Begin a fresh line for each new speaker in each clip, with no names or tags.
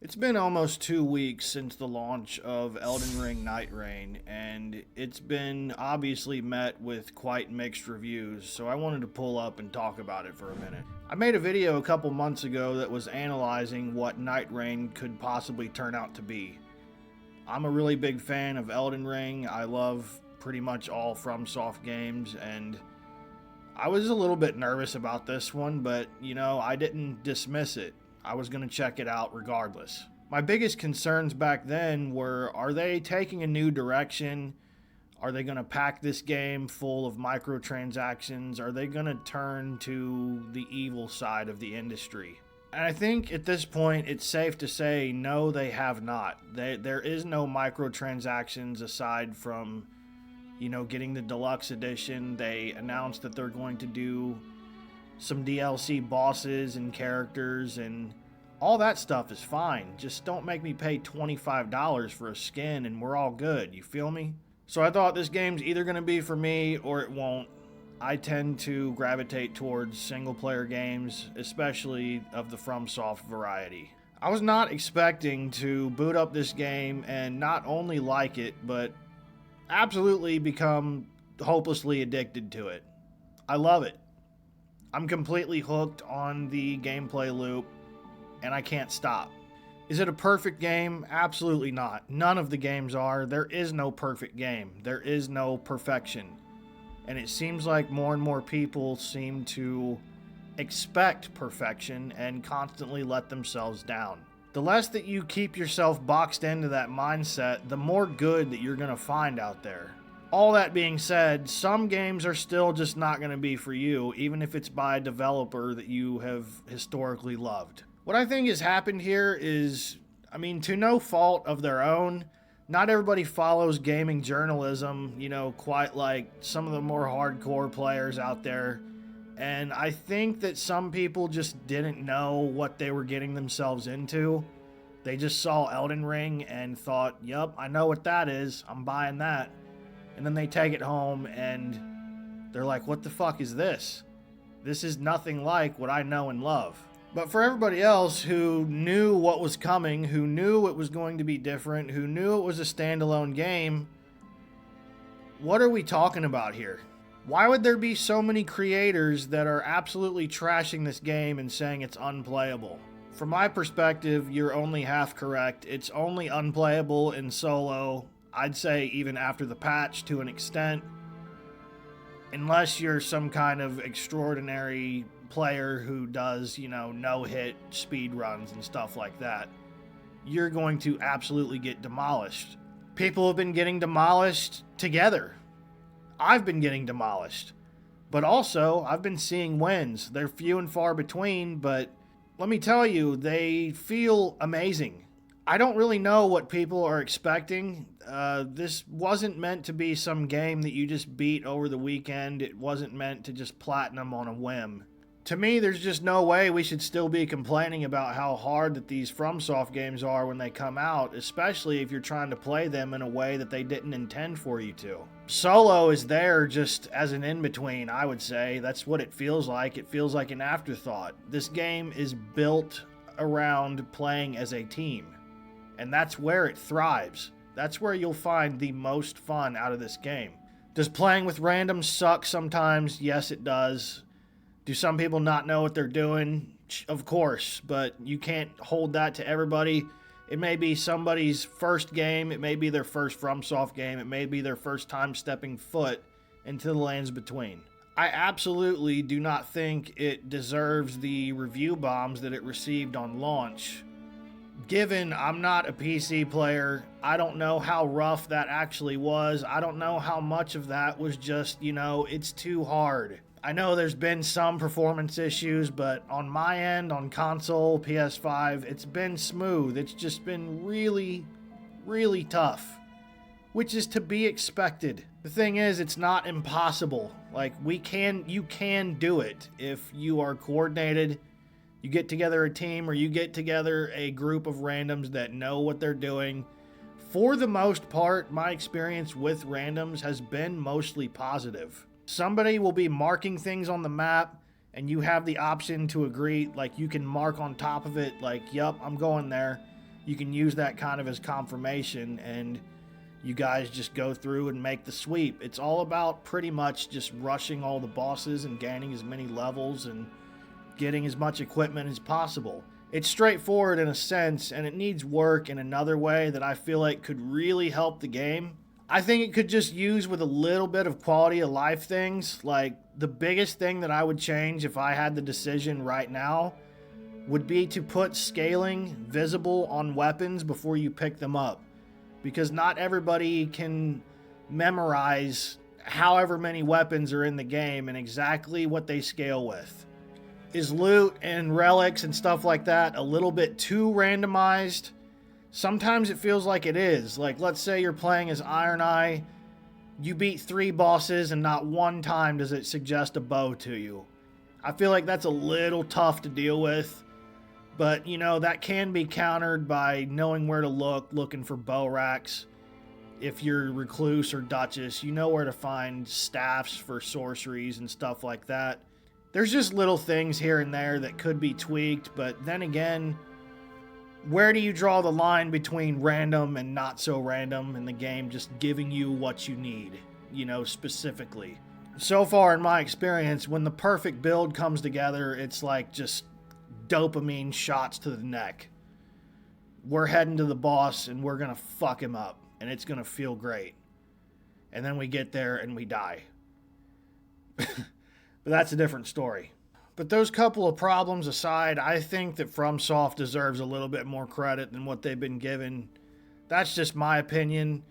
It's been almost 2 weeks since the launch of Elden Ring Nightreign, and it's been obviously met with quite mixed reviews, so I wanted to pull up and talk about it for a minute. I made a video a couple months ago that was analyzing what Nightreign could possibly turn out to be. I'm a really big fan of Elden Ring. I love pretty much all FromSoft games, and I was a little bit nervous about this one, but I didn't dismiss it. I was going to check it out regardless. My biggest concerns back then were, are they taking a new direction? Are they going to pack this game full of microtransactions? Are they going to turn to the evil side of the industry? And I think at this point it's safe to say no, they have not. There is no microtransactions aside from getting the deluxe edition. They announced that they're going to do some DLC bosses and characters, and all that stuff is fine. Just don't make me pay $25 for a skin and we're all good, you feel me? So I thought this game's either going to be for me or it won't. I tend to gravitate towards single player games, especially of the FromSoft variety. I was not expecting to boot up this game and not only like it, but absolutely become hopelessly addicted to it. I love it. I'm completely hooked on the gameplay loop, and I can't stop. Is it a perfect game? Absolutely not. None of the games are. There is no perfect game. There is no perfection. And it seems like more and more people seem to expect perfection and constantly let themselves down. The less that you keep yourself boxed into that mindset, the more good that you're going to find out there. All that being said, some games are still just not going to be for you, even if it's by a developer that you have historically loved. What I think has happened here is, to no fault of their own, not everybody follows gaming journalism, quite like some of the more hardcore players out there. And I think that some people just didn't know what they were getting themselves into. They just saw Elden Ring and thought, yup, I know what that is. I'm buying that. And then they take it home and they're like, what the fuck is this? This is nothing like what I know and love. But for everybody else who knew what was coming, who knew it was going to be different, who knew it was a standalone game, what are we talking about here? Why would there be so many creators that are absolutely trashing this game and saying it's unplayable? From my perspective, you're only half correct. It's only unplayable in solo, I'd say even after the patch to an extent. Unless you're some kind of extraordinary player who does, no-hit speed runs and stuff like that, you're going to absolutely get demolished. People have been getting demolished together. I've been getting demolished. But also, I've been seeing wins. They're few and far between, but let me tell you, they feel amazing. I don't really know what people are expecting. This wasn't meant to be some game that you just beat over the weekend. It wasn't meant to just platinum on a whim. To me, there's just no way we should still be complaining about how hard that these FromSoft games are when they come out, especially if you're trying to play them in a way that they didn't intend for you to. Solo is there just as an in-between, I would say. That's what it feels like. It feels like an afterthought. This game is built around playing as a team, and that's where it thrives. That's where you'll find the most fun out of this game. Does playing with randoms suck sometimes? Yes, it does. Do some people not know what they're doing? Of course, but you can't hold that to everybody. It may be somebody's first game. It may be their first FromSoft game. It may be their first time stepping foot into the lands between. I absolutely do not think it deserves the review bombs that it received on launch. Given I'm not a PC player, I don't know how rough that actually was. I don't know how much of that was just, it's too hard. I know there's been some performance issues, but on my end, on console, PS5, it's been smooth. It's just been really, really tough, which is to be expected. The thing is, it's not impossible. You can do it if you are coordinated. You get together a team or you get together a group of randoms that know what they're doing. For the most part, my experience with randoms has been mostly positive. Somebody will be marking things on the map and you have the option to agree, like you can mark on top of it, like, yup, I'm going there. you can use that kind of as confirmation, and you guys just go through and make the sweep. It's all about pretty much just rushing all the bosses and gaining as many levels and getting as much equipment as possible. It's straightforward in a sense, and it needs work in another way that I feel like could really help the game. I think it could just use with a little bit of quality of life things. Like, the biggest thing that I would change if I had the decision right now would be to put scaling visible on weapons before you pick them up. Because not everybody can memorize however many weapons are in the game and exactly what they scale with. Is loot and relics and stuff like that a little bit too randomized? Sometimes it feels like it is. Like, let's say you're playing as Iron Eye, you beat 3 bosses and not one time does it suggest a bow to you. I feel like that's a little tough to deal with, but you know, that can be countered by knowing where to look, looking for bow racks. If you're Recluse or Duchess, you know where to find staffs for sorceries and stuff like that. There's just little things here and there that could be tweaked, but then again, where do you draw the line between random and not so random in the game just giving you what you need, you know, specifically? So far in my experience, when the perfect build comes together, it's like just dopamine shots to the neck. We're heading to the boss and we're gonna fuck him up, and it's gonna feel great. And then we get there and we die. But that's a different story. But those couple of problems aside, I think that FromSoft deserves a little bit more credit than what they've been given. That's just my opinion.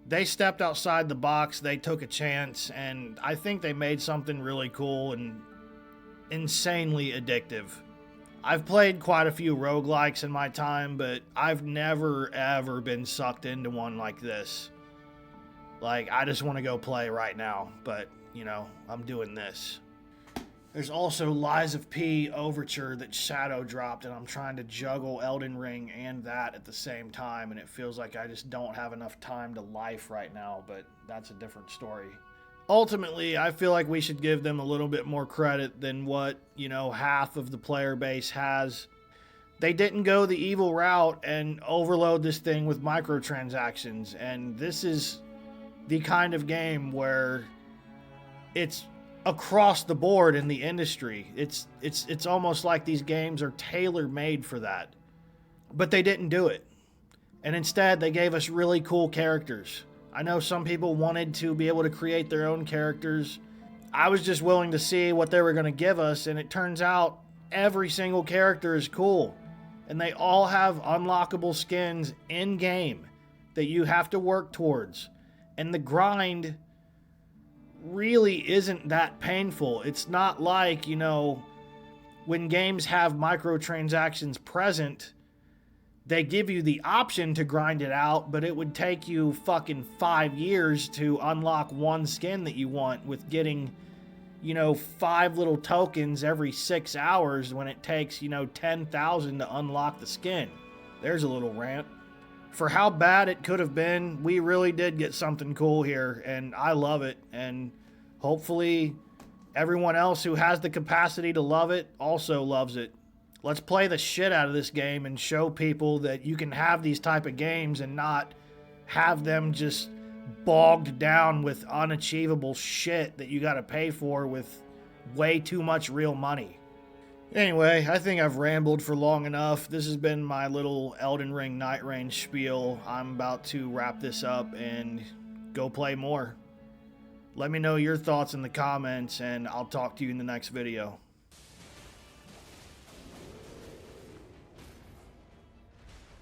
They stepped outside the box, they took a chance, and I think they made something really cool and insanely addictive. I've played quite a few roguelikes in my time, but I've never ever been sucked into one like this. Like, I just want to go play right now, but, you know, I'm doing this. There's also Lies of P Overture that Shadow dropped, and I'm trying to juggle Elden Ring and that at the same time, and it feels like I just don't have enough time to life right now, but that's a different story. Ultimately, I feel like we should give them a little bit more credit than what, you know, half of the player base has. They didn't go the evil route and overload this thing with microtransactions, and this is the kind of game where it's across the board in the industry. It's almost like these games are tailor-made for that. But they didn't do it. And instead, they gave us really cool characters. I know some people wanted to be able to create their own characters. I was just willing to see what they were going to give us, and it turns out every single character is cool. And they all have unlockable skins in-game that you have to work towards. And the grind really isn't that painful. It's not like, you know, when games have microtransactions present, they give you the option to grind it out, but it would take you fucking 5 years to unlock one skin that you want, with getting, you know, 5 little tokens every 6 hours when it takes, you know, 10,000 to unlock the skin. There's a little rant. For how bad it could have been, we really did get something cool here, and I love it, and hopefully everyone else who has the capacity to love it also loves it. Let's play the shit out of this game and show people that you can have these type of games and not have them just bogged down with unachievable shit that you gotta pay for with way too much real money. Anyway, I think I've rambled for long enough. This has been my little Elden Ring Nightreign spiel. I'm about to wrap this up and go play more. Let me know your thoughts in the comments, and I'll talk to you in the next video.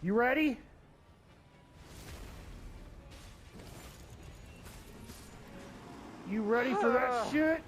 You ready? You ready for that shit?